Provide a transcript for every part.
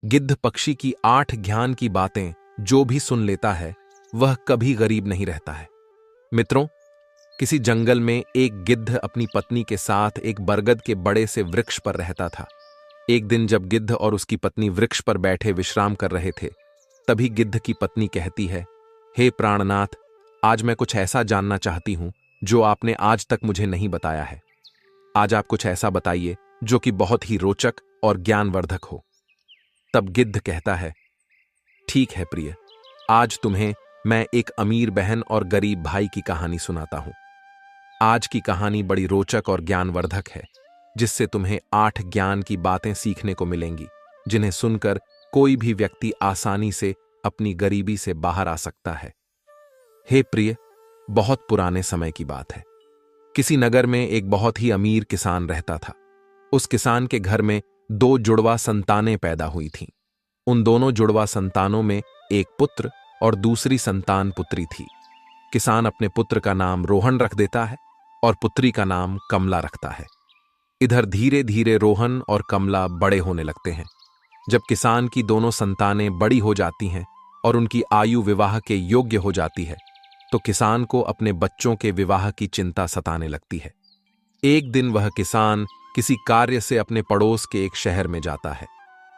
गिद्ध पक्षी की 8 ज्ञान की बातें जो भी सुन लेता है वह कभी गरीब नहीं रहता है। मित्रों, किसी जंगल में एक गिद्ध अपनी पत्नी के साथ एक बरगद के बड़े से वृक्ष पर रहता था। एक दिन जब गिद्ध और उसकी पत्नी वृक्ष पर बैठे विश्राम कर रहे थे, तभी गिद्ध की पत्नी कहती है, हे प्राणनाथ, आज मैं कुछ ऐसा जानना चाहती हूं जो आपने आज तक मुझे नहीं बताया है। आज आप कुछ ऐसा बताइए जो कि बहुत ही रोचक और ज्ञानवर्धक हो। तब गिद्ध कहता है, ठीक है प्रिय, आज तुम्हें मैं एक अमीर बहन और गरीब भाई की कहानी सुनाता हूं। आज की कहानी बड़ी रोचक और ज्ञानवर्धक है, जिससे तुम्हें 8 ज्ञान की बातें सीखने को मिलेंगी, जिन्हें सुनकर कोई भी व्यक्ति आसानी से अपनी गरीबी से बाहर आ सकता है। हे प्रिय, बहुत पुराने समय की बात है। किसी नगर में एक बहुत ही अमीर किसान रहता था। उस किसान के घर में 2 जुड़वा संतानें पैदा हुई थीं। उन दोनों जुड़वा संतानों में एक पुत्र और दूसरी संतान पुत्री थी। किसान अपने पुत्र का नाम रोहन रख देता है और पुत्री का नाम कमला रखता है। इधर धीरे धीरे रोहन और कमला बड़े होने लगते हैं। जब किसान की दोनों संतानें बड़ी हो जाती हैं और उनकी आयु विवाह के योग्य हो जाती है, तो किसान को अपने बच्चों के विवाह की चिंता सताने लगती है। एक दिन वह किसान किसी कार्य से अपने पड़ोस के एक शहर में जाता है।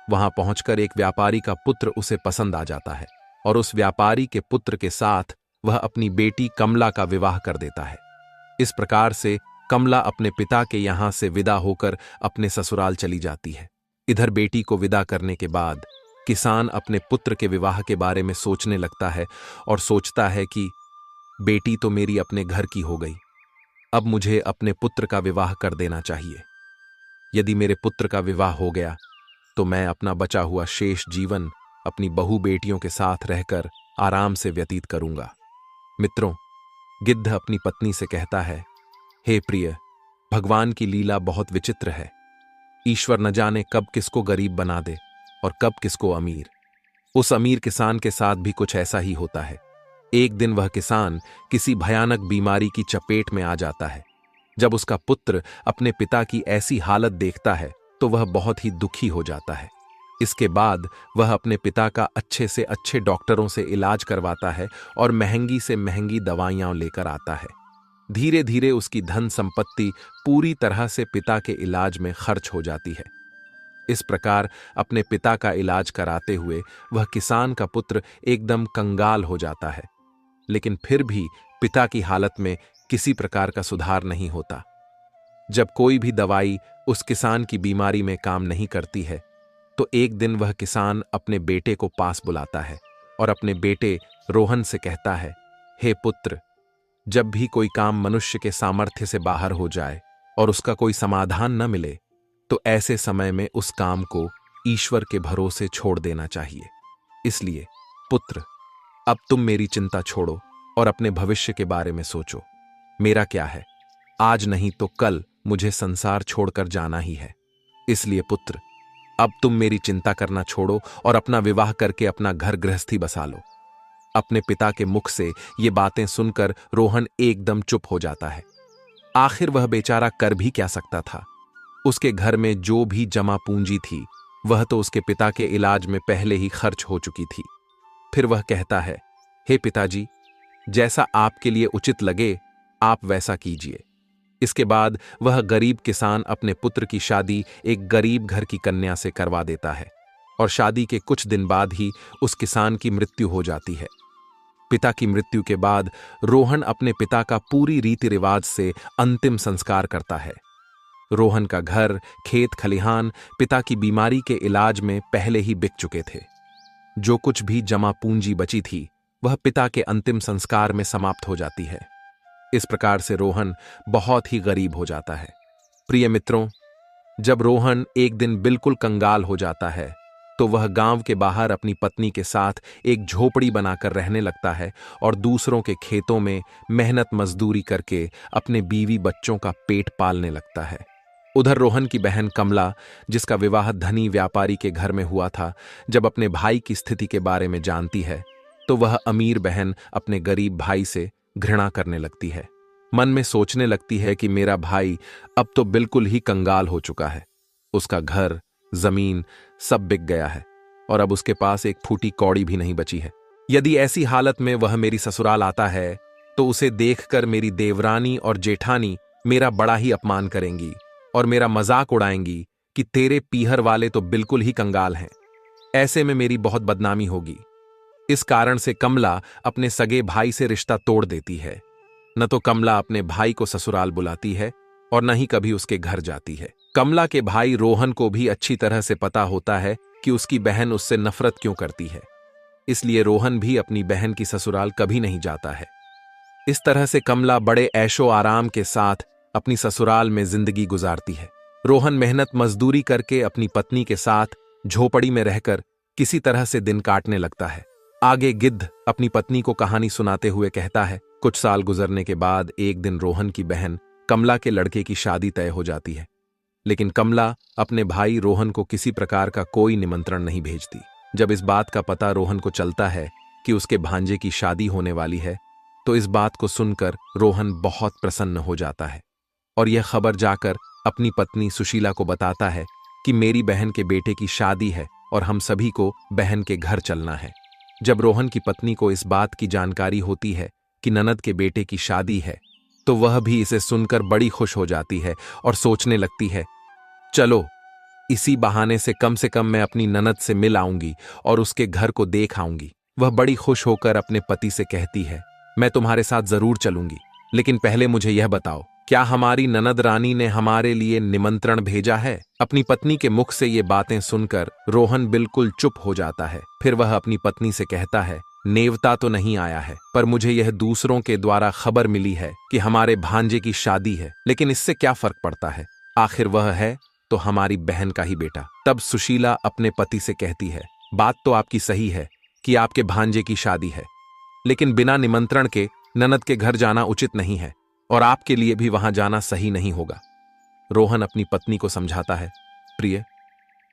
वहां पहुंचकर एक व्यापारी का पुत्र उसे पसंद आ जाता है और उस व्यापारी के पुत्र के साथ वह अपनी बेटी कमला का विवाह कर देता है। इस प्रकार से कमला अपने पिता के यहां से विदा होकर अपने ससुराल चली जाती है। इधर बेटी को विदा करने के बाद किसान अपने पुत्र के विवाह के बारे में सोचने लगता है और सोचता है कि बेटी तो मेरी अपने घर की हो गई, अब मुझे अपने पुत्र का विवाह कर देना चाहिए। यदि मेरे पुत्र का विवाह हो गया तो मैं अपना बचा हुआ शेष जीवन अपनी बहू बेटियों के साथ रहकर आराम से व्यतीत करूंगा। मित्रों, गिद्ध अपनी पत्नी से कहता है, हे प्रिय, भगवान की लीला बहुत विचित्र है। ईश्वर न जाने कब किसको गरीब बना दे और कब किसको अमीर। उस अमीर किसान के साथ भी कुछ ऐसा ही होता है। एक दिन वह किसान किसी भयानक बीमारी की चपेट में आ जाता है। जब उसका पुत्र अपने पिता की ऐसी हालत देखता है तो वह बहुत ही दुखी हो जाता है। इसके बाद वह अपने पिता का अच्छे से अच्छे डॉक्टरों से इलाज करवाता है और महंगी से महंगी दवाइयां लेकर आता है। धीरे धीरे उसकी धन संपत्ति पूरी तरह से पिता के इलाज में खर्च हो जाती है। इस प्रकार अपने पिता का इलाज कराते हुए वह किसान का पुत्र एकदम कंगाल हो जाता है। लेकिन फिर भी पिता की हालत में किसी प्रकार का सुधार नहीं होता। जब कोई भी दवाई उस किसान की बीमारी में काम नहीं करती है, तो एक दिन वह किसान अपने बेटे को पास बुलाता है और अपने बेटे रोहन से कहता है, हे पुत्र, जब भी कोई काम मनुष्य के सामर्थ्य से बाहर हो जाए और उसका कोई समाधान न मिले, तो ऐसे समय में उस काम को ईश्वर के भरोसे छोड़ देना चाहिए। इसलिए पुत्र, अब तुम मेरी चिंता छोड़ो और अपने भविष्य के बारे में सोचो। मेरा क्या है, आज नहीं तो कल मुझे संसार छोड़कर जाना ही है। इसलिए पुत्र, अब तुम मेरी चिंता करना छोड़ो और अपना विवाह करके अपना घर गृहस्थी बसा लो। अपने पिता के मुख से ये बातें सुनकर रोहन एकदम चुप हो जाता है। आखिर वह बेचारा कर भी क्या सकता था। उसके घर में जो भी जमा पूंजी थी वह तो उसके पिता के इलाज में पहले ही खर्च हो चुकी थी। फिर वह कहता है, हे पिताजी, जैसा आपके लिए उचित लगे आप वैसा कीजिए। इसके बाद वह गरीब किसान अपने पुत्र की शादी एक गरीब घर की कन्या से करवा देता है और शादी के कुछ दिन बाद ही उस किसान की मृत्यु हो जाती है। पिता की मृत्यु के बाद रोहन अपने पिता का पूरी रीति रिवाज से अंतिम संस्कार करता है। रोहन का घर, खेत खलिहान पिता की बीमारी के इलाज में पहले ही बिक चुके थे। जो कुछ भी जमा पूंजी बची थी वह पिता के अंतिम संस्कार में समाप्त हो जाती है। इस प्रकार से रोहन बहुत ही गरीब हो जाता है। प्रिय मित्रों, जब रोहन एक दिन बिल्कुल कंगाल हो जाता है तो वह गांव के बाहर अपनी पत्नी के साथ एक झोपड़ी बनाकर रहने लगता है और दूसरों के खेतों में मेहनत मजदूरी करके अपने बीवी बच्चों का पेट पालने लगता है। उधर रोहन की बहन कमला, जिसका विवाह धनी व्यापारी के घर में हुआ था, जब अपने भाई की स्थिति के बारे में जानती है तो वह अमीर बहन अपने गरीब भाई से घृणा करने लगती है। मन में सोचने लगती है कि मेरा भाई अब तो बिल्कुल ही कंगाल हो चुका है। उसका घर, जमीन सब बिक गया है और अब उसके पास एक फूटी कौड़ी भी नहीं बची है। यदि ऐसी हालत में वह मेरी ससुराल आता है तो उसे देखकर मेरी देवरानी और जेठानी मेरा बड़ा ही अपमान करेंगी और मेरा मजाक उड़ाएंगी कि तेरे पीहर वाले तो बिल्कुल ही कंगाल हैं। ऐसे में मेरी बहुत बदनामी होगी। इस कारण से कमला अपने सगे भाई से रिश्ता तोड़ देती है। न तो कमला अपने भाई को ससुराल बुलाती है और न ही कभी उसके घर जाती है। कमला के भाई रोहन को भी अच्छी तरह से पता होता है कि उसकी बहन उससे नफरत क्यों करती है, इसलिए रोहन भी अपनी बहन की ससुराल कभी नहीं जाता है। इस तरह से कमला बड़े ऐशो आराम के साथ अपनी ससुराल में जिंदगी गुजारती है। रोहन मेहनत मजदूरी करके अपनी पत्नी के साथ झोपड़ी में रहकर किसी तरह से दिन काटने लगता है। आगे गिद्ध अपनी पत्नी को कहानी सुनाते हुए कहता है, कुछ साल गुजरने के बाद एक दिन रोहन की बहन कमला के लड़के की शादी तय हो जाती है, लेकिन कमला अपने भाई रोहन को किसी प्रकार का कोई निमंत्रण नहीं भेजती। जब इस बात का पता रोहन को चलता है कि उसके भांजे की शादी होने वाली है, तो इस बात को सुनकर रोहन बहुत प्रसन्न हो जाता है और यह खबर जाकर अपनी पत्नी सुशीला को बताता है कि मेरी बहन के बेटे की शादी है और हम सभी को बहन के घर चलना है। जब रोहन की पत्नी को इस बात की जानकारी होती है कि ननद के बेटे की शादी है, तो वह भी इसे सुनकर बड़ी खुश हो जाती है और सोचने लगती है, चलो इसी बहाने से कम मैं अपनी ननद से मिल आऊंगी और उसके घर को देख आऊंगी। वह बड़ी खुश होकर अपने पति से कहती है, मैं तुम्हारे साथ जरूर चलूंगी, लेकिन पहले मुझे यह बताओ, क्या हमारी ननद रानी ने हमारे लिए निमंत्रण भेजा है? अपनी पत्नी के मुख से ये बातें सुनकर रोहन बिल्कुल चुप हो जाता है। फिर वह अपनी पत्नी से कहता है, नेवता तो नहीं आया है, पर मुझे यह दूसरों के द्वारा खबर मिली है कि हमारे भांजे की शादी है, लेकिन इससे क्या फर्क पड़ता है, आखिर वह है तो हमारी बहन का ही बेटा। तब सुशीला अपने पति से कहती है, बात तो आपकी सही है कि आपके भांजे की शादी है, लेकिन बिना निमंत्रण के ननद के घर जाना उचित नहीं है और आपके लिए भी वहां जाना सही नहीं होगा। रोहन अपनी पत्नी को समझाता है, प्रिय,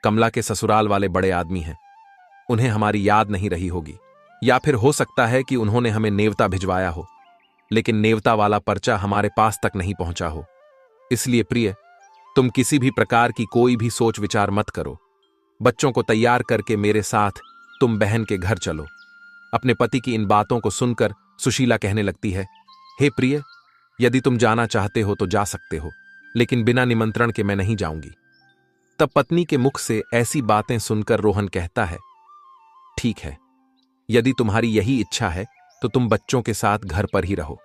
कमला के ससुराल वाले बड़े आदमी हैं, उन्हें हमारी याद नहीं रही होगी, या फिर हो सकता है कि उन्होंने हमें नेवता भिजवाया हो, लेकिन नेवता वाला पर्चा हमारे पास तक नहीं पहुंचा हो। इसलिए प्रिय, तुम किसी भी प्रकार की कोई भी सोच विचार मत करो। बच्चों को तैयार करके मेरे साथ तुम बहन के घर चलो। अपने पति की इन बातों को सुनकर सुशीला कहने लगती है, हे प्रिय, यदि तुम जाना चाहते हो तो जा सकते हो, लेकिन बिना निमंत्रण के मैं नहीं जाऊंगी। तब पत्नी के मुख से ऐसी बातें सुनकर रोहन कहता है, ठीक है, यदि तुम्हारी यही इच्छा है तो तुम बच्चों के साथ घर पर ही रहो,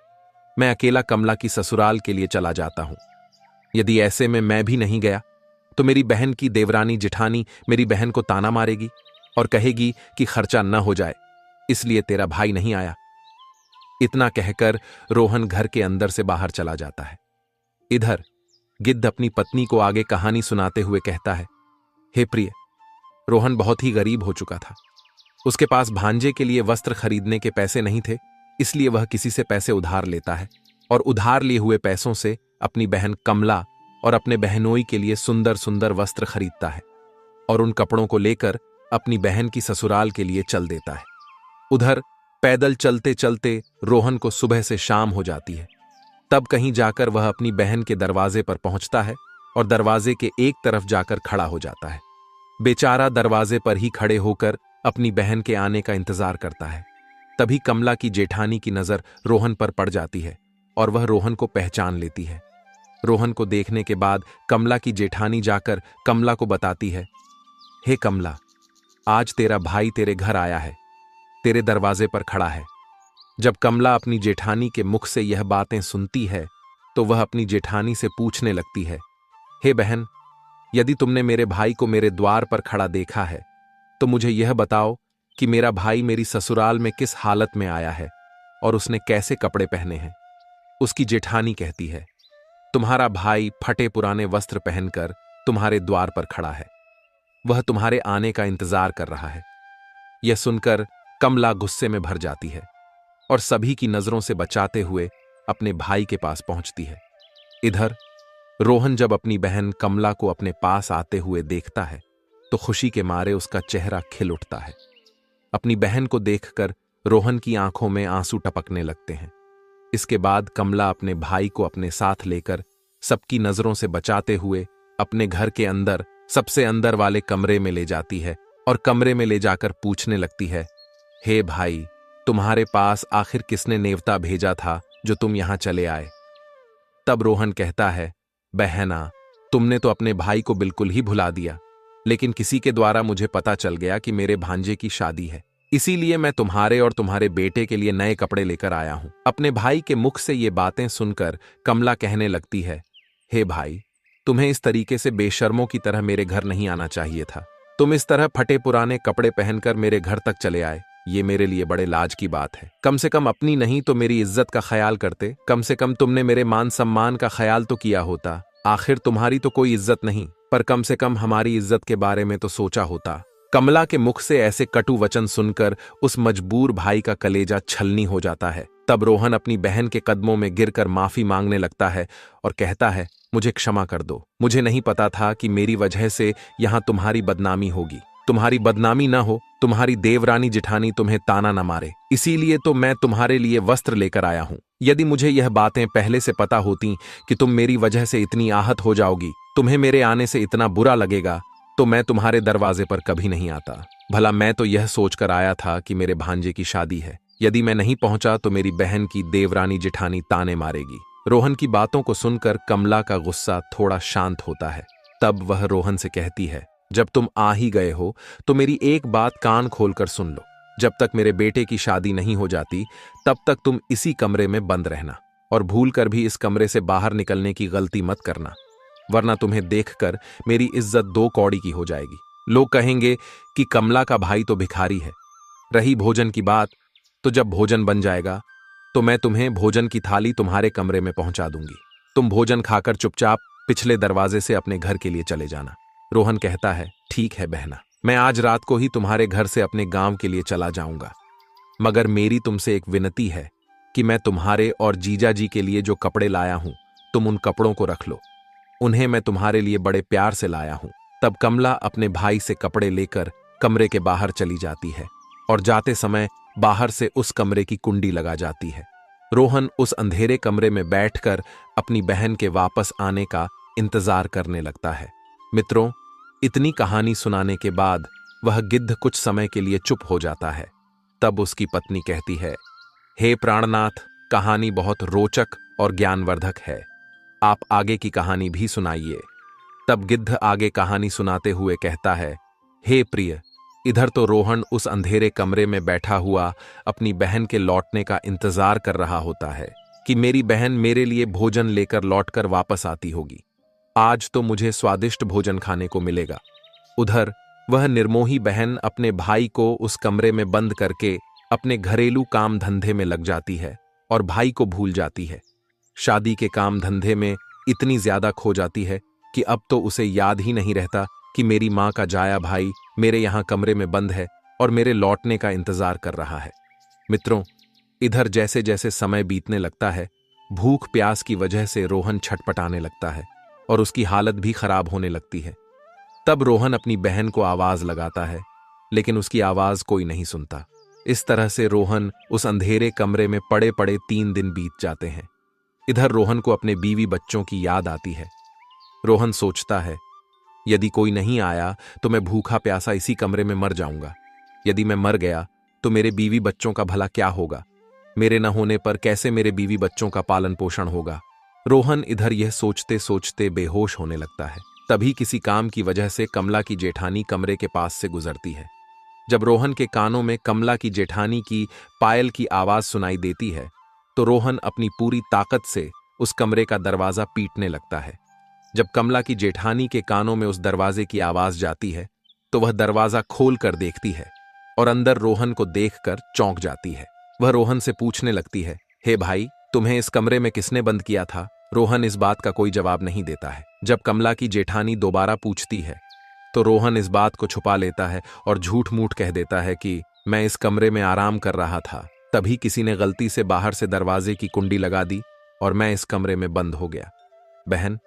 मैं अकेला कमला की ससुराल के लिए चला जाता हूं। यदि ऐसे में मैं भी नहीं गया तो मेरी बहन की देवरानी जेठानी मेरी बहन को ताना मारेगी और कहेगी कि खर्चा न हो जाए, इसलिए तेरा भाई नहीं आया। इतना कहकर रोहन घर के अंदर से बाहर चला जाता है। इधर गिद्ध अपनी पत्नी को आगे कहानी सुनाते हुए कहता है, हे प्रिय, रोहन बहुत ही गरीब हो चुका था। उसके पास भांजे के लिए वस्त्र खरीदने के पैसे नहीं थे, इसलिए वह किसी से पैसे उधार लेता है और उधार लिए हुए पैसों से अपनी बहन कमला और अपने बहनोई के लिए सुंदर सुंदर वस्त्र खरीदता है और उन कपड़ों को लेकर अपनी बहन की ससुराल के लिए चल देता है। उधर पैदल चलते चलते रोहन को सुबह से शाम हो जाती है। तब कहीं जाकर वह अपनी बहन के दरवाजे पर पहुंचता है और दरवाजे के एक तरफ जाकर खड़ा हो जाता है। बेचारा दरवाजे पर ही खड़े होकर अपनी बहन के आने का इंतजार करता है। तभी कमला की जेठानी की नजर रोहन पर पड़ जाती है और वह रोहन को पहचान लेती है। रोहन को देखने के बाद कमला की जेठानी जाकर कमला को बताती है, हे कमला, आज तेरा भाई तेरे घर आया है, तेरे दरवाजे पर खड़ा है। जब कमला अपनी जेठानी के मुख से यह बातें सुनती है तो वह अपनी जेठानी से पूछने लगती है, हे बहन, यदि तुमने मेरे भाई को मेरे द्वार पर खड़ा देखा है तो मुझे यह बताओ कि मेरा भाई मेरी ससुराल में किस हालत में आया है और उसने कैसे कपड़े पहने हैं। उसकी जेठानी कहती है, तुम्हारा भाई फटे पुराने वस्त्र पहनकर तुम्हारे द्वार पर खड़ा है, वह तुम्हारे आने का इंतजार कर रहा है। यह सुनकर कमला गुस्से में भर जाती है और सभी की नजरों से बचाते हुए अपने भाई के पास पहुंचती है। इधर रोहन जब अपनी बहन कमला को अपने पास आते हुए देखता है तो खुशी के मारे उसका चेहरा खिल उठता है। अपनी बहन को देखकर रोहन की आंखों में आंसू टपकने लगते हैं। इसके बाद कमला अपने भाई को अपने साथ लेकर सबकी नजरों से बचाते हुए अपने घर के अंदर सबसे अंदर वाले कमरे में ले जाती है और कमरे में ले जाकर पूछने लगती है, हे भाई, तुम्हारे पास आखिर किसने नेवता भेजा था जो तुम यहां चले आए? तब रोहन कहता है, बहना, तुमने तो अपने भाई को बिल्कुल ही भुला दिया, लेकिन किसी के द्वारा मुझे पता चल गया कि मेरे भांजे की शादी है, इसीलिए मैं तुम्हारे और तुम्हारे बेटे के लिए नए कपड़े लेकर आया हूं। अपने भाई के मुख से ये बातें सुनकर कमला कहने लगती है, हे भाई, तुम्हें इस तरीके से बेशर्मों की तरह मेरे घर नहीं आना चाहिए था। तुम इस तरह फटे पुराने कपड़े पहनकर मेरे घर तक चले आए, ये मेरे लिए बड़े लाज की बात है। कम से कम अपनी नहीं तो मेरी इज्जत का ख्याल करते, कम से कम तुमने मेरे मान सम्मान का ख्याल तो किया होता। आखिर तुम्हारी तो कोई इज्जत नहीं, पर कम से कम हमारी इज्जत के बारे में तो सोचा होता। कमला के मुख से ऐसे कटु वचन सुनकर उस मजबूर भाई का कलेजा छलनी हो जाता है। तब रोहन अपनी बहन के कदमों में गिरकर माफी मांगने लगता है और कहता है, मुझे क्षमा कर दो, मुझे नहीं पता था कि मेरी वजह से यहां तुम्हारी बदनामी होगी। तुम्हारी बदनामी न हो, तुम्हारी देवरानी जिठानी तुम्हें ताना न मारे, इसीलिए तो मैं तुम्हारे लिए वस्त्र लेकर आया हूं। यदि मुझे यह बातें पहले से पता होती कि तुम मेरी वजह से इतनी आहत हो जाओगी, तुम्हें मेरे आने से इतना बुरा लगेगा, तो मैं तुम्हारे दरवाजे पर कभी नहीं आता। भला मैं तो यह सोचकर आया था कि मेरे भांजे की शादी है, यदि मैं नहीं पहुंचा तो मेरी बहन की देवरानी जिठानी ताने मारेगी। रोहन की बातों को सुनकर कमला का गुस्सा थोड़ा शांत होता है। तब वह रोहन से कहती है, जब तुम आ ही गए हो तो मेरी एक बात कान खोलकर सुन लो। जब तक मेरे बेटे की शादी नहीं हो जाती, तब तक तुम इसी कमरे में बंद रहना, और भूल कर भी इस कमरे से बाहर निकलने की गलती मत करना, वरना तुम्हें देखकर मेरी इज्जत दो कौड़ी की हो जाएगी। लोग कहेंगे कि कमला का भाई तो भिखारी है। रही भोजन की बात, तो जब भोजन बन जाएगा तो मैं तुम्हें भोजन की थाली तुम्हारे कमरे में पहुंचा दूंगी। तुम भोजन खाकर चुपचाप पिछले दरवाजे से अपने घर के लिए चले जाना। रोहन कहता है, ठीक है बहना, मैं आज रात को ही तुम्हारे घर से अपने गांव के लिए चला जाऊंगा, मगर मेरी तुमसे एक विनती है कि मैं तुम्हारे और जीजा जी के लिए जो कपड़े लाया हूं, तुम उन कपड़ों को रख लो, उन्हें मैं तुम्हारे लिए बड़े प्यार से लाया हूं। तब कमला अपने भाई से कपड़े लेकर कमरे के बाहर चली जाती है और जाते समय बाहर से उस कमरे की कुंडी लगा जाती है। रोहन उस अंधेरे कमरे में बैठकर अपनी बहन के वापस आने का इंतजार करने लगता है। मित्रों, इतनी कहानी सुनाने के बाद वह गिद्ध कुछ समय के लिए चुप हो जाता है। तब उसकी पत्नी कहती है, हे प्राणनाथ, कहानी बहुत रोचक और ज्ञानवर्धक है, आप आगे की कहानी भी सुनाइए। तब गिद्ध आगे कहानी सुनाते हुए कहता है, हे प्रिय, इधर तो रोहन उस अंधेरे कमरे में बैठा हुआ अपनी बहन के लौटने का इंतजार कर रहा होता है कि मेरी बहन मेरे लिए भोजन लेकर लौटकर वापस आती होगी। आज तो मुझे स्वादिष्ट भोजन खाने को मिलेगा। उधर वह निर्मोही बहन अपने भाई को उस कमरे में बंद करके अपने घरेलू काम धंधे में लग जाती है और भाई को भूल जाती है। शादी के काम धंधे में इतनी ज्यादा खो जाती है कि अब तो उसे याद ही नहीं रहता कि मेरी मां का जाया भाई मेरे यहां कमरे में बंद है और मेरे लौटने का इंतजार कर रहा है। मित्रों, इधर जैसे जैसे समय बीतने लगता है, भूख प्यास की वजह से रोहन छटपटाने लगता है और उसकी हालत भी खराब होने लगती है। तब रोहन अपनी बहन को आवाज लगाता है, लेकिन उसकी आवाज कोई नहीं सुनता। इस तरह से रोहन उस अंधेरे कमरे में पड़े पड़े 3 दिन बीत जाते हैं। इधर रोहन को अपने बीवी बच्चों की याद आती है। रोहन सोचता है, यदि कोई नहीं आया तो मैं भूखा प्यासा इसी कमरे में मर जाऊंगा। यदि मैं मर गया तो मेरे बीवी बच्चों का भला क्या होगा? मेरे न होने पर कैसे मेरे बीवी बच्चों का पालन पोषण होगा? रोहन इधर यह सोचते सोचते बेहोश होने लगता है। तभी किसी काम की वजह से कमला की जेठानी कमरे के पास से गुजरती है। जब रोहन के कानों में कमला की जेठानी की पायल की आवाज सुनाई देती है, तो रोहन अपनी पूरी ताकत से उस कमरे का दरवाजा पीटने लगता है। जब कमला की जेठानी के कानों में उस दरवाजे की आवाज जाती है, तो वह दरवाजा खोल कर देखती है और अंदर रोहन को देखकर चौंक जाती है। वह रोहन से पूछने लगती है, हे भाई, तुम्हें इस कमरे में किसने बंद किया था? रोहन इस बात का कोई जवाब नहीं देता है। जब कमला की जेठानी दोबारा पूछती है, तो रोहन इस बात को छुपा लेता है और झूठ मूठ कह देता है कि मैं इस कमरे में आराम कर रहा था, तभी किसी ने गलती से बाहर से दरवाजे की कुंडी लगा दी और मैं इस कमरे में बंद हो गया। बहन,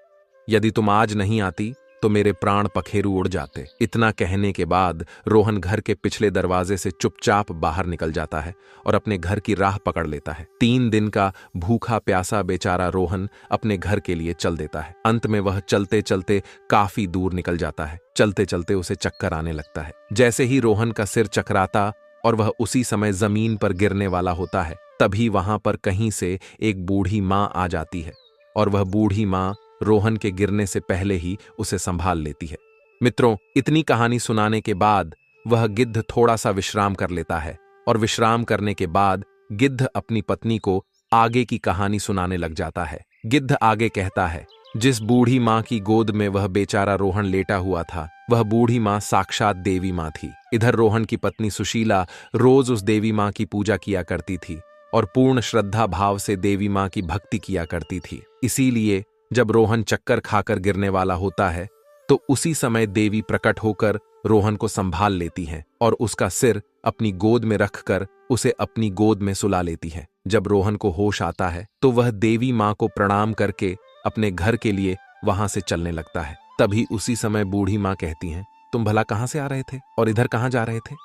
यदि तुम आज नहीं आती तो मेरे प्राण पखेरु उड़ जाते। इतना कहने के बाद रोहन घर के पिछले दरवाजे से चुपचाप बाहर निकल जाता है और अपने घर की राह पकड़ लेता है। 3 दिन का भूखा प्यासा बेचारा रोहन अपने घर के लिए चल देता है। अंत में वह चलते चलते काफी दूर निकल जाता है। चलते चलते उसे चक्कर आने लगता है। जैसे ही रोहन का सिर चकराता और वह उसी समय जमीन पर गिरने वाला होता है, तभी वहां पर कहीं से एक बूढ़ी माँ आ जाती है और वह बूढ़ी माँ रोहन के गिरने से पहले ही उसे संभाल लेती है। मित्रों, इतनी कहानी सुनाने के बाद वह गिद्ध थोड़ा सा विश्राम कर लेता है और विश्राम करने के बाद गिद्ध अपनी पत्नी को आगे की कहानी सुनाने लग जाता है। गिद्ध आगे कहता है, जिस बूढ़ी माँ की गोद में वह बेचारा रोहन लेटा हुआ था, वह बूढ़ी माँ साक्षात देवी माँ थी। इधर रोहन की पत्नी सुशीला रोज उस देवी माँ की पूजा किया करती थी और पूर्ण श्रद्धा भाव से देवी माँ की भक्ति किया करती थी। इसीलिए जब रोहन चक्कर खाकर गिरने वाला होता है तो उसी समय देवी प्रकट होकर रोहन को संभाल लेती हैं और उसका सिर अपनी गोद में रखकर उसे अपनी गोद में सुला लेती हैं। जब रोहन को होश आता है तो वह देवी माँ को प्रणाम करके अपने घर के लिए वहां से चलने लगता है। तभी उसी समय बूढ़ी माँ कहती हैं, तुम भला कहां से आ रहे थे और इधर कहां जा रहे थे?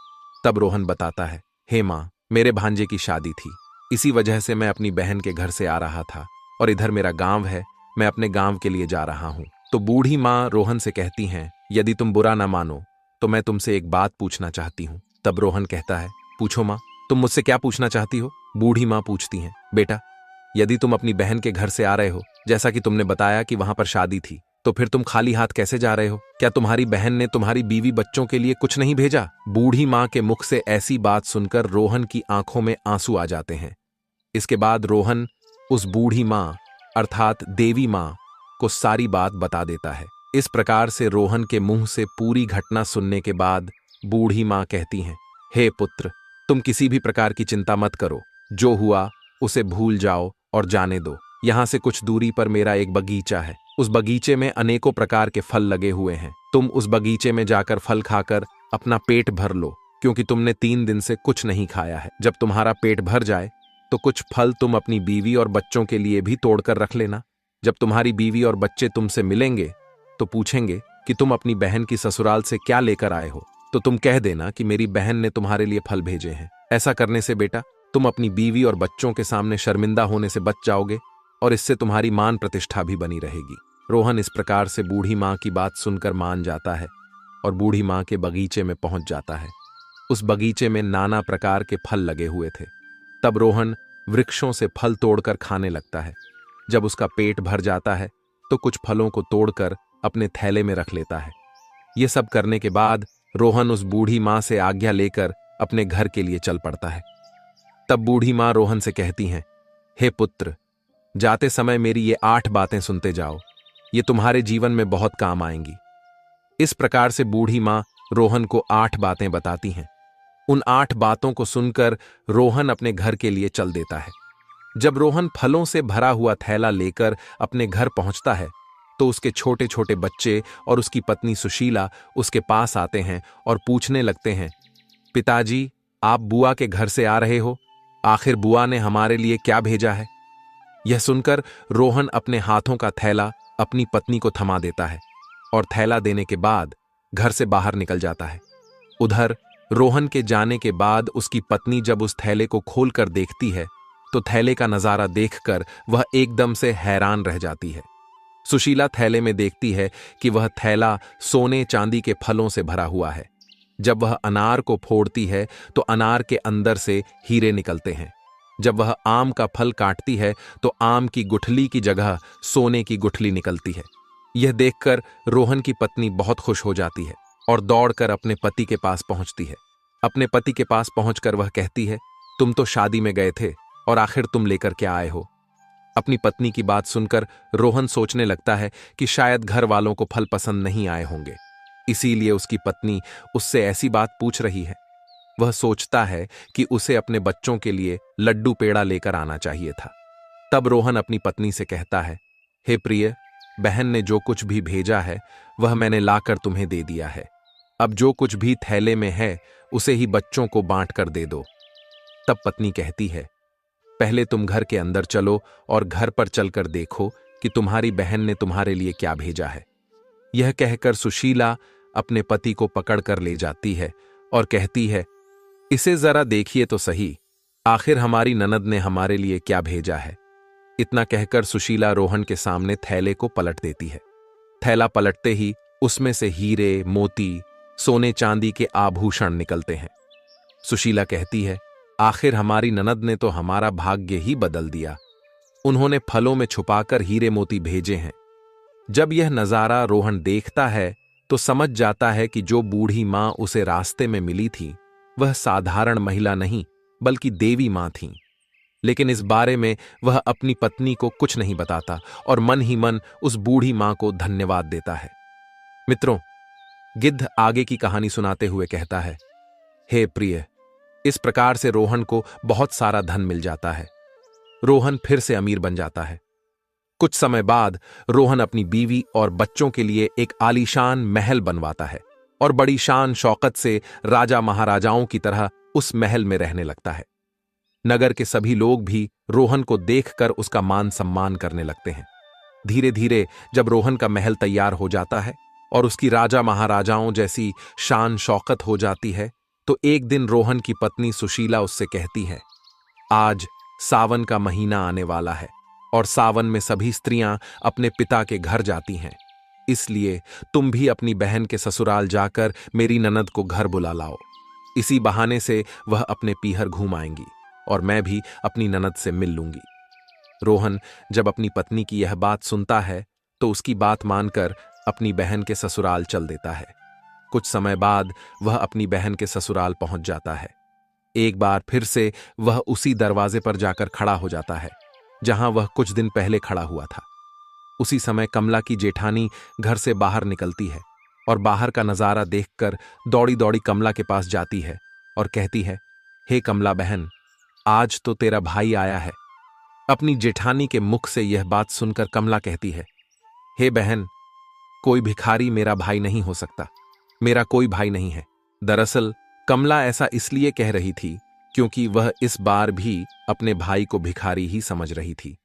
तब रोहन बताता है, हे माँ, मेरे भांजे की शादी थी, इसी वजह से मैं अपनी बहन के घर से आ रहा था और इधर मेरा गांव है, मैं अपने गांव के लिए जा रहा हूं। तो बूढ़ी माँ रोहन से कहती हैं, यदि तुम बुरा ना मानो तो मैं तुमसे एक बात पूछना चाहती हूं। तब रोहन कहता है, पूछो माँ, तुम मुझसे क्या पूछना चाहती हो? बूढ़ी माँ पूछती हैं, बेटा, यदि तुम अपनी बहन के घर से आ रहे हो, जैसा कि तुमने बताया कि वहां पर शादी थी, तो फिर तुम खाली हाथ कैसे जा रहे हो? क्या तुम्हारी बहन ने तुम्हारी बीवी बच्चों के लिए कुछ नहीं भेजा? बूढ़ी माँ के मुख से ऐसी बात सुनकर रोहन की आंखों में आंसू आ जाते हैं। इसके बाद रोहन उस बूढ़ी माँ अर्थात देवी माँ को सारी बात बता देता है। इस प्रकार से रोहन के मुंह से पूरी घटना सुनने के बाद बूढ़ी माँ कहती हैं, हे पुत्र, तुम किसी भी प्रकार की चिंता मत करो, जो हुआ उसे भूल जाओ और जाने दो। यहाँ से कुछ दूरी पर मेरा एक बगीचा है, उस बगीचे में अनेकों प्रकार के फल लगे हुए हैं। तुम उस बगीचे में जाकर फल खाकर अपना पेट भर लो, क्योंकि तुमने 3 दिन से कुछ नहीं खाया है। जब तुम्हारा पेट भर जाए तो कुछ फल तुम अपनी बीवी और बच्चों के लिए भी तोड़कर रख लेना। जब तुम्हारी बीवी और बच्चे तुमसे मिलेंगे तो पूछेंगे कि तुम अपनी बहन की ससुराल से क्या लेकर आए हो, तो तुम कह देना कि मेरी बहन ने तुम्हारे लिए फल भेजे हैं। ऐसा करने से बेटा तुम अपनी बीवी और बच्चों के सामने शर्मिंदा होने से बच जाओगे और इससे तुम्हारी मान प्रतिष्ठा भी बनी रहेगी। रोहन इस प्रकार से बूढ़ी माँ की बात सुनकर मान जाता है और बूढ़ी माँ के बगीचे में पहुंच जाता है। उस बगीचे में नाना प्रकार के फल लगे हुए थे। तब रोहन वृक्षों से फल तोड़कर खाने लगता है। जब उसका पेट भर जाता है तो कुछ फलों को तोड़कर अपने थैले में रख लेता है। ये सब करने के बाद रोहन उस बूढ़ी माँ से आज्ञा लेकर अपने घर के लिए चल पड़ता है। तब बूढ़ी माँ रोहन से कहती हैं, हे पुत्र, जाते समय मेरी ये 8 बातें सुनते जाओ, ये तुम्हारे जीवन में बहुत काम आएंगी। इस प्रकार से बूढ़ी माँ रोहन को 8 बातें बताती हैं। उन 8 बातों को सुनकर रोहन अपने घर के लिए चल देता है। जब रोहन फलों से भरा हुआ थैला लेकर अपने घर पहुंचता है तो उसके छोटे छोटे बच्चे और उसकी पत्नी सुशीला उसके पास आते हैं और पूछने लगते हैं, पिताजी, आप बुआ के घर से आ रहे हो? आखिर बुआ ने हमारे लिए क्या भेजा है? यह सुनकर रोहन अपने हाथों का थैला अपनी पत्नी को थमा देता है और थैला देने के बाद घर से बाहर निकल जाता है। उधर रोहन के जाने के बाद उसकी पत्नी जब उस थैले को खोलकर देखती है तो थैले का नजारा देखकर वह एकदम से हैरान रह जाती है। सुशीला थैले में देखती है कि वह थैला सोने चांदी के फलों से भरा हुआ है। जब वह अनार को फोड़ती है तो अनार के अंदर से हीरे निकलते हैं। जब वह आम का फल काटती है तो आम की गुठली की जगह सोने की गुठली निकलती है। यह देखकर रोहन की पत्नी बहुत खुश हो जाती है और दौड़कर अपने पति के पास पहुंचती है। अपने पति के पास पहुंचकर वह कहती है, तुम तो शादी में गए थे और आखिर तुम लेकर क्या आए हो? अपनी पत्नी की बात सुनकर रोहन सोचने लगता है कि शायद घर वालों को फल पसंद नहीं आए होंगे, इसीलिए उसकी पत्नी उससे ऐसी बात पूछ रही है। वह सोचता है कि उसे अपने बच्चों के लिए लड्डू पेड़ा लेकर आना चाहिए था। तब रोहन अपनी पत्नी से कहता है, हे प्रिय, बहन ने जो कुछ भी भेजा है वह मैंने लाकर तुम्हें दे दिया है। अब जो कुछ भी थैले में है उसे ही बच्चों को बांट कर दे दो। तब पत्नी कहती है, पहले तुम घर के अंदर चलो और घर पर चलकर देखो कि तुम्हारी बहन ने तुम्हारे लिए क्या भेजा है। यह कहकर सुशीला अपने पति को पकड़कर ले जाती है और कहती है, इसे जरा देखिए तो सही, आखिर हमारी ननद ने हमारे लिए क्या भेजा है। इतना कहकर सुशीला रोहन के सामने थैले को पलट देती है। थैला पलटते ही उसमें से हीरे, मोती, सोने चांदी के आभूषण निकलते हैं। सुशीला कहती है, आखिर हमारी ननद ने तो हमारा भाग्य ही बदल दिया। उन्होंने फलों में छुपाकर हीरे मोती भेजे हैं। जब यह नजारा रोहन देखता है तो समझ जाता है कि जो बूढ़ी मां उसे रास्ते में मिली थी वह साधारण महिला नहीं बल्कि देवी मां थी। लेकिन इस बारे में वह अपनी पत्नी को कुछ नहीं बताता और मन ही मन उस बूढ़ी मां को धन्यवाद देता है। मित्रों, गिद्ध आगे की कहानी सुनाते हुए कहता है, हे प्रिय, इस प्रकार से रोहन को बहुत सारा धन मिल जाता है। रोहन फिर से अमीर बन जाता है। कुछ समय बाद रोहन अपनी बीवी और बच्चों के लिए एक आलीशान महल बनवाता है और बड़ी शान शौकत से राजा महाराजाओं की तरह उस महल में रहने लगता है। नगर के सभी लोग भी रोहन को देखकर उसका मान सम्मान करने लगते हैं। धीरे धीरे जब रोहन का महल तैयार हो जाता है और उसकी राजा महाराजाओं जैसी शान शौकत हो जाती है तो एक दिन रोहन की पत्नी सुशीला उससे कहती है, आज सावन का महीना आने वाला है और सावन में सभी स्त्रियां अपने पिता के घर जाती हैं, इसलिए तुम भी अपनी बहन के ससुराल जाकर मेरी ननद को घर बुला लाओ। इसी बहाने से वह अपने पीहर घूम आएंगी और मैं भी अपनी ननद से मिल लूंगी। रोहन जब अपनी पत्नी की यह बात सुनता है तो उसकी बात मानकर अपनी बहन के ससुराल चल देता है। कुछ समय बाद वह अपनी बहन के ससुराल पहुंच जाता है। एक बार फिर से वह उसी दरवाजे पर जाकर खड़ा हो जाता है जहां वह कुछ दिन पहले खड़ा हुआ था। उसी समय कमला की जेठानी घर से बाहर निकलती है और बाहर का नजारा देखकर दौड़ी दौड़ी कमला के पास जाती है और कहती है, हे कमला बहन, आज तो तेरा भाई आया है। अपनी जेठानी के मुख से यह बात सुनकर कमला कहती है, हे बहन, कोई भिखारी मेरा भाई नहीं हो सकता, मेरा कोई भाई नहीं है। दरअसल कमला ऐसा इसलिए कह रही थी क्योंकि वह इस बार भी अपने भाई को भिखारी ही समझ रही थी।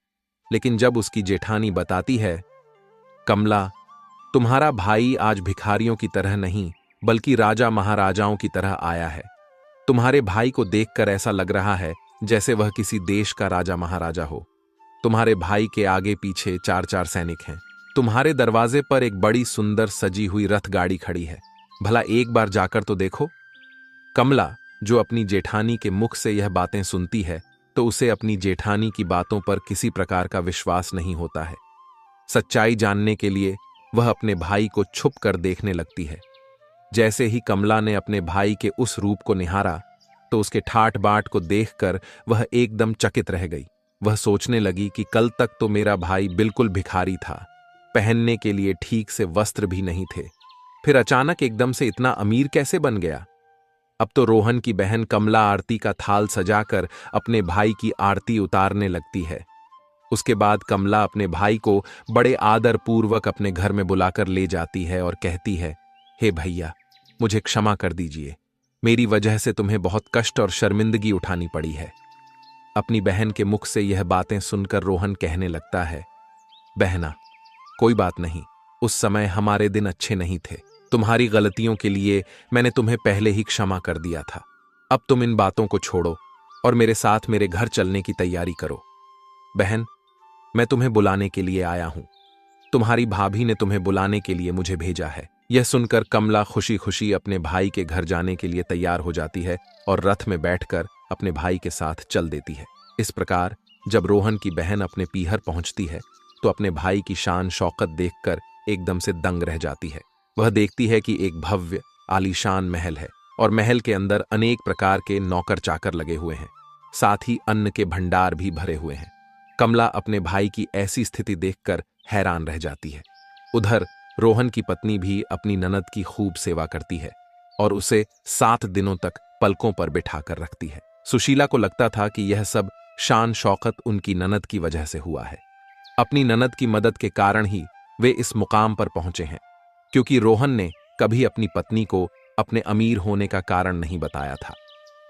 लेकिन जब उसकी जेठानी बताती है, कमला, तुम्हारा भाई आज भिखारियों की तरह नहीं बल्कि राजा महाराजाओं की तरह आया है। तुम्हारे भाई को देखकर ऐसा लग रहा है जैसे वह किसी देश का राजा महाराजा हो। तुम्हारे भाई के आगे पीछे 4-4 सैनिक हैं। तुम्हारे दरवाजे पर एक बड़ी सुंदर सजी हुई रथ गाड़ी खड़ी है। भला एक बार जाकर तो देखो। कमला, जो अपनी जेठानी के मुख से यह बातें सुनती है तो उसे अपनी जेठानी की बातों पर किसी प्रकार का विश्वास नहीं होता है। सच्चाई जानने के लिए वह अपने भाई को छुप कर देखने लगती है। जैसे ही कमला ने अपने भाई के उस रूप को निहारा तो उसके ठाट बाट को देखकर वह एकदम चकित रह गई। वह सोचने लगी कि कल तक तो मेरा भाई बिल्कुल भिखारी था, पहनने के लिए ठीक से वस्त्र भी नहीं थे, फिर अचानक एकदम से इतना अमीर कैसे बन गया। अब तो रोहन की बहन कमला आरती का थाल सजाकर अपने भाई की आरती उतारने लगती है। उसके बाद कमला अपने भाई को बड़े आदर पूर्वक अपने घर में बुलाकर ले जाती है और कहती है, हे भैया, मुझे क्षमा कर दीजिए, मेरी वजह से तुम्हें बहुत कष्ट और शर्मिंदगी उठानी पड़ी है। अपनी बहन के मुख से यह बातें सुनकर रोहन कहने लगता है, बहना, कोई बात नहीं, उस समय हमारे दिन अच्छे नहीं थे। तुम्हारी गलतियों के लिए मैंने तुम्हें पहले ही क्षमा कर दिया था। अब तुम इन बातों को छोड़ो और मेरे साथ मेरे घर चलने की तैयारी करो। बहन, मैं तुम्हें बुलाने के लिए आया हूं। तुम्हारी भाभी ने तुम्हें बुलाने के लिए मुझे भेजा है। यह सुनकर कमला खुशी खुशी अपने भाई के घर जाने के लिए तैयार हो जाती है और रथ में बैठकर अपने भाई के साथ चल देती है। इस प्रकार जब रोहन की बहन अपने पीहर पहुंचती है तो अपने भाई की शान शौकत देखकर एकदम से दंग रह जाती है। वह देखती है कि एक भव्य आलीशान महल है और महल के अंदर अनेक प्रकार के नौकर चाकर लगे हुए हैं, साथ ही अन्न के भंडार भी भरे हुए हैं। कमला अपने भाई की ऐसी स्थिति देखकर हैरान रह जाती है। उधर रोहन की पत्नी भी अपनी ननद की खूब सेवा करती है और उसे 7 दिनों तक पलकों पर बिठाकर रखती है। सुशीला को लगता था कि यह सब शान शौकत उनकी ननद की वजह से हुआ है। अपनी ननद की मदद के कारण ही वे इस मुकाम पर पहुंचे हैं, क्योंकि रोहन ने कभी अपनी पत्नी को अपने अमीर होने का कारण नहीं बताया था।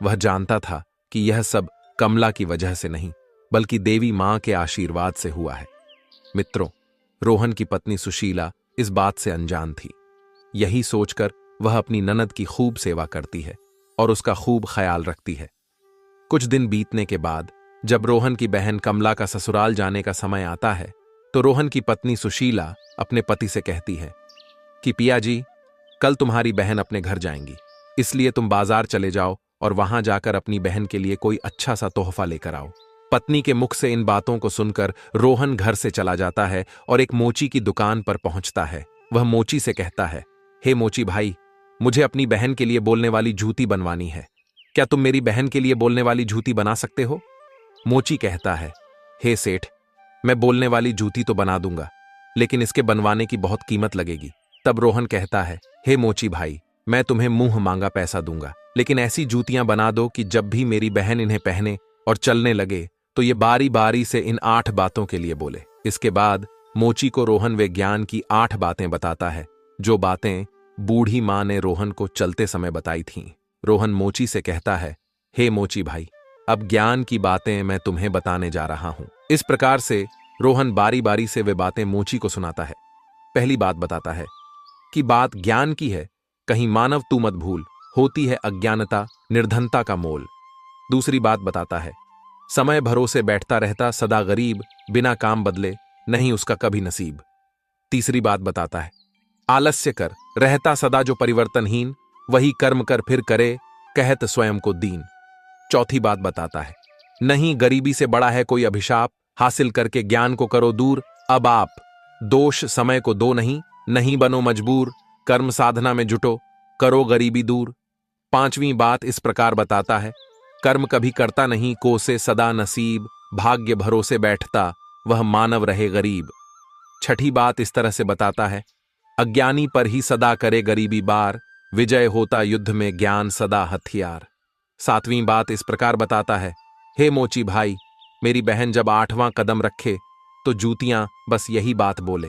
वह जानता था कि यह सब कमला की वजह से नहीं बल्कि देवी मां के आशीर्वाद से हुआ है। मित्रों, रोहन की पत्नी सुशीला इस बात से अनजान थी। यही सोचकर वह अपनी ननद की खूब सेवा करती है और उसका खूब ख्याल रखती है। कुछ दिन बीतने के बाद जब रोहन की बहन कमला का ससुराल जाने का समय आता है तो रोहन की पत्नी सुशीला अपने पति से कहती है कि पिया जी, कल तुम्हारी बहन अपने घर जाएंगी, इसलिए तुम बाजार चले जाओ और वहां जाकर अपनी बहन के लिए कोई अच्छा सा तोहफा लेकर आओ। पत्नी के मुख से इन बातों को सुनकर रोहन घर से चला जाता है और एक मोची की दुकान पर पहुंचता है। वह मोची से कहता है, हे मोची भाई, मुझे अपनी बहन के लिए बोलने वाली जूती बनवानी है, क्या तुम मेरी बहन के लिए बोलने वाली जूती बना सकते हो? मोची कहता है, हे सेठ, मैं बोलने वाली जूती तो बना दूंगा, लेकिन इसके बनवाने की बहुत कीमत लगेगी। तब रोहन कहता है, हे मोची भाई, मैं तुम्हें मुंह मांगा पैसा दूंगा, लेकिन ऐसी जूतियां बना दो कि जब भी मेरी बहन इन्हें पहने और चलने लगे तो ये बारी बारी से इन 8 बातों के लिए बोले। इसके बाद मोची को रोहन विज्ञान की 8 बातें बताता है, जो बातें बूढ़ी मां ने रोहन को चलते समय बताई थीं। रोहन मोची से कहता है, हे मोची भाई, अब ज्ञान की बातें मैं तुम्हें बताने जा रहा हूं। इस प्रकार से रोहन बारी बारी से वे बातें मोची को सुनाता है। पहली बात बताता है कि बात ज्ञान की है, कहीं मानव तू मत भूल, होती है अज्ञानता निर्धनता का मोल। दूसरी बात बताता है, समय भरोसे बैठता रहता सदा गरीब, बिना काम बदले नहीं उसका कभी नसीब। तीसरी बात बताता है, आलस्य कर रहता सदा जो परिवर्तनहीन, वही कर्म कर फिर करे कहत स्वयं को दीन। चौथी बात बताता है, नहीं गरीबी से बड़ा है कोई अभिशाप, हासिल करके ज्ञान को करो दूर, अब आप दोष समय को दो नहीं, नहीं बनो मजबूर, कर्म साधना में जुटो करो गरीबी दूर। पांचवी बात इस प्रकार बताता है, कर्म कभी करता नहीं कोसे सदा नसीब, भाग्य भरोसे बैठता वह मानव रहे गरीब। छठी बात इस तरह से बताता है, अज्ञानी पर ही सदा करे गरीबी बार, विजय होता युद्ध में ज्ञान सदा हथियार। सातवीं बात इस प्रकार बताता है, हे मोची भाई, मेरी बहन जब 8वां कदम रखे तो जूतियां बस यही बात बोले।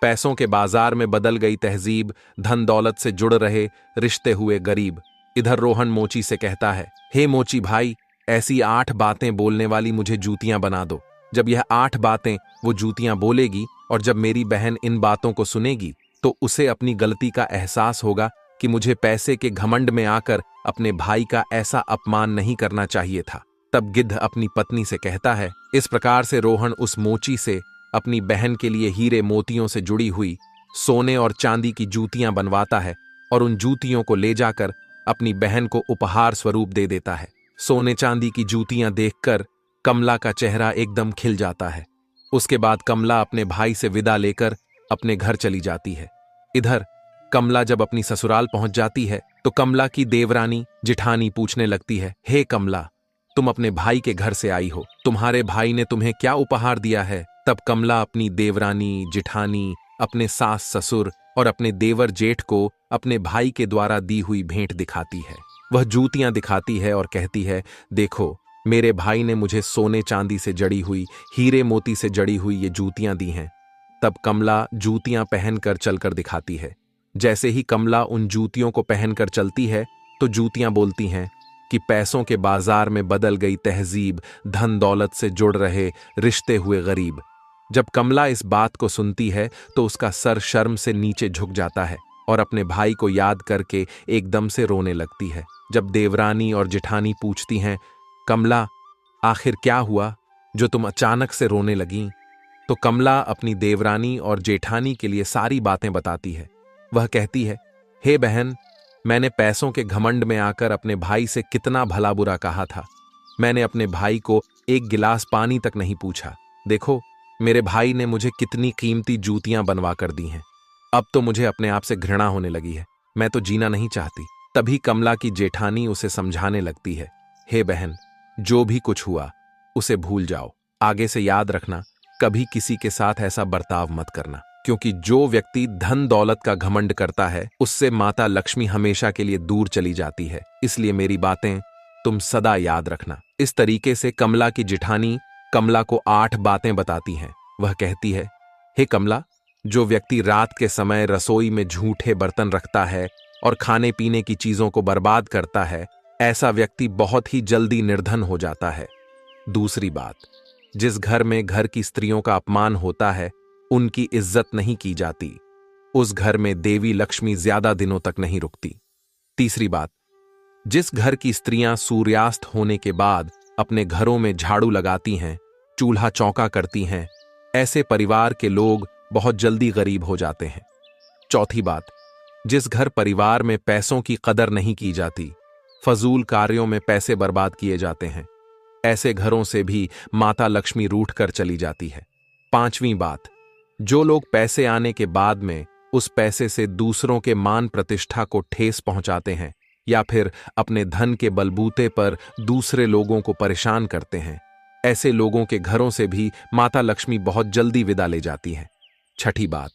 पैसों के बाजार में बदल गई तहजीब, धन दौलत से जुड़ रहे रिश्ते हुए गरीब। इधर रोहन मोची से कहता है, हे मोची भाई, ऐसी 8 बातें बोलने वाली मुझे जूतियां बना दो। जब यह 8 बातें वो जूतियां बोलेगी और जब मेरी बहन इन बातों को सुनेगी तो उसे अपनी गलती का एहसास होगा कि मुझे पैसे के घमंड में आकर अपने भाई का ऐसा अपमान नहीं करना चाहिए था। तब गिद्ध अपनी पत्नी से कहता है। इस प्रकार से रोहन उस मोची से अपनी बहन के लिए हीरे मोतियों से जुड़ी हुई सोने और चांदी की जूतियां बनवाता है और उन जूतियों को ले जाकर अपनी बहन को उपहार स्वरूप दे देता है। सोने चांदी की जूतियां देखकर कमला का चेहरा एकदम खिल जाता है। उसके बाद कमला अपने भाई से विदा लेकर अपने घर चली जाती है। इधर कमला जब अपनी ससुराल पहुंच जाती है तो कमला की देवरानी जिठानी पूछने लगती है, हे कमला, तुम अपने भाई के घर से आई हो, तुम्हारे भाई ने तुम्हें क्या उपहार दिया है? तब कमला अपनी देवरानी जिठानी, अपने सास ससुर और अपने देवर जेठ को अपने भाई के द्वारा दी हुई भेंट दिखाती है। वह जूतियां दिखाती है और कहती है, देखो, मेरे भाई ने मुझे सोने चांदी से जड़ी हुई, हीरे मोती से जड़ी हुई ये जूतियां दी हैं। तब कमला जूतियां पहनकर चलकर दिखाती है। जैसे ही कमला उन जूतियों को पहनकर चलती है तो जूतियां बोलती हैं कि पैसों के बाजार में बदल गई तहजीब, धन दौलत से जुड़ रहे रिश्ते हुए गरीब। जब कमला इस बात को सुनती है तो उसका सर शर्म से नीचे झुक जाता है और अपने भाई को याद करके एकदम से रोने लगती है। जब देवरानी और जिठानी पूछती हैं, कमला, आखिर क्या हुआ जो तुम अचानक से रोने लगीं? तो कमला अपनी देवरानी और जेठानी के लिए सारी बातें बताती है। वह कहती है, हे बहन, मैंने पैसों के घमंड में आकर अपने भाई से कितना भला बुरा कहा था। मैंने अपने भाई को एक गिलास पानी तक नहीं पूछा। देखो, मेरे भाई ने मुझे कितनी कीमती जूतियां बनवा कर दी हैं। अब तो मुझे अपने आप से घृणा होने लगी है, मैं तो जीना नहीं चाहती। तभी कमला की जेठानी उसे समझाने लगती है, हे बहन, जो भी कुछ हुआ उसे भूल जाओ। आगे से याद रखना, कभी किसी के साथ ऐसा बर्ताव मत करना, क्योंकि जो व्यक्ति धन दौलत का घमंड करता है उससे माता लक्ष्मी हमेशा के लिए दूर चली जाती है। इसलिए मेरी बातें तुम सदा याद रखना। इस तरीके से कमला की जिठानी कमला को 8 बातें बताती हैं। वह कहती है, हे कमला, जो व्यक्ति रात के समय रसोई में झूठे बर्तन रखता है और खाने पीने की चीजों को बर्बाद करता है, ऐसा व्यक्ति बहुत ही जल्दी निर्धन हो जाता है। दूसरी बात, जिस घर में घर की स्त्रियों का अपमान होता है उनकी इज्जत नहीं की जाती। उस घर में देवी लक्ष्मी ज्यादा दिनों तक नहीं रुकती। तीसरी बात, जिस घर की स्त्रियां सूर्यास्त होने के बाद अपने घरों में झाड़ू लगाती हैं, चूल्हा चौका करती हैं, ऐसे परिवार के लोग बहुत जल्दी गरीब हो जाते हैं। चौथी बात, जिस घर परिवार में पैसों की कदर नहीं की जाती, फजूल कार्यों में पैसे बर्बाद किए जाते हैं, ऐसे घरों से भी माता लक्ष्मी रूठ कर चली जाती है। पांचवी बात, जो लोग पैसे आने के बाद में उस पैसे से दूसरों के मान प्रतिष्ठा को ठेस पहुंचाते हैं या फिर अपने धन के बलबूते पर दूसरे लोगों को परेशान करते हैं, ऐसे लोगों के घरों से भी माता लक्ष्मी बहुत जल्दी विदा ले जाती है। छठी बात,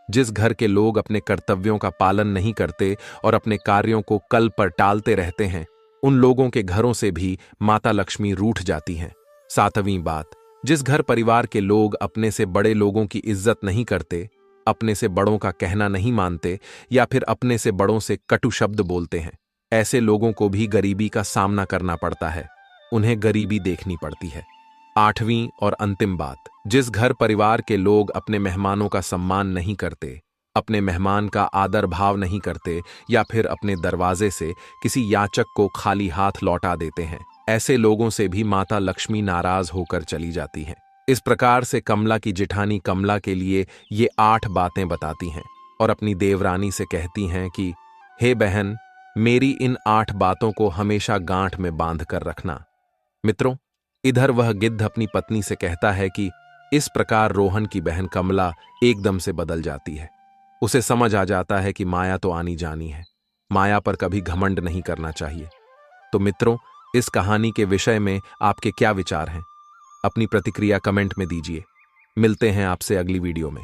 जिस घर के लोग अपने कर्तव्यों का पालन नहीं करते और अपने कार्यों को कल पर टालते रहते हैं, उन लोगों के घरों से भी माता लक्ष्मी रूठ जाती हैं। सातवीं बात, जिस घर परिवार के लोग अपने से बड़े लोगों की इज्जत नहीं करते, अपने से बड़ों का कहना नहीं मानते या फिर अपने से बड़ों से कटु शब्द बोलते हैं, ऐसे लोगों को भी गरीबी का सामना करना पड़ता है, उन्हें गरीबी देखनी पड़ती है। आठवीं और अंतिम बात, जिस घर परिवार के लोग अपने मेहमानों का सम्मान नहीं करते, अपने मेहमान का आदर भाव नहीं करते या फिर अपने दरवाजे से किसी याचक को खाली हाथ लौटा देते हैं, ऐसे लोगों से भी माता लक्ष्मी नाराज होकर चली जाती हैं। इस प्रकार से कमला की जिठानी कमला के लिए ये 8 बातें बताती हैं और अपनी देवरानी से कहती हैं कि हे बहन, मेरी इन 8 बातों को हमेशा गांठ में बांध कर रखना। मित्रों, इधर वह गिद्ध अपनी पत्नी से कहता है कि इस प्रकार रोहन की बहन कमला एकदम से बदल जाती है। उसे समझ आ जाता है कि माया तो आनी जानी है, माया पर कभी घमंड नहीं करना चाहिए। तो मित्रों, इस कहानी के विषय में आपके क्या विचार हैं? अपनी प्रतिक्रिया कमेंट में दीजिए। मिलते हैं आपसे अगली वीडियो में।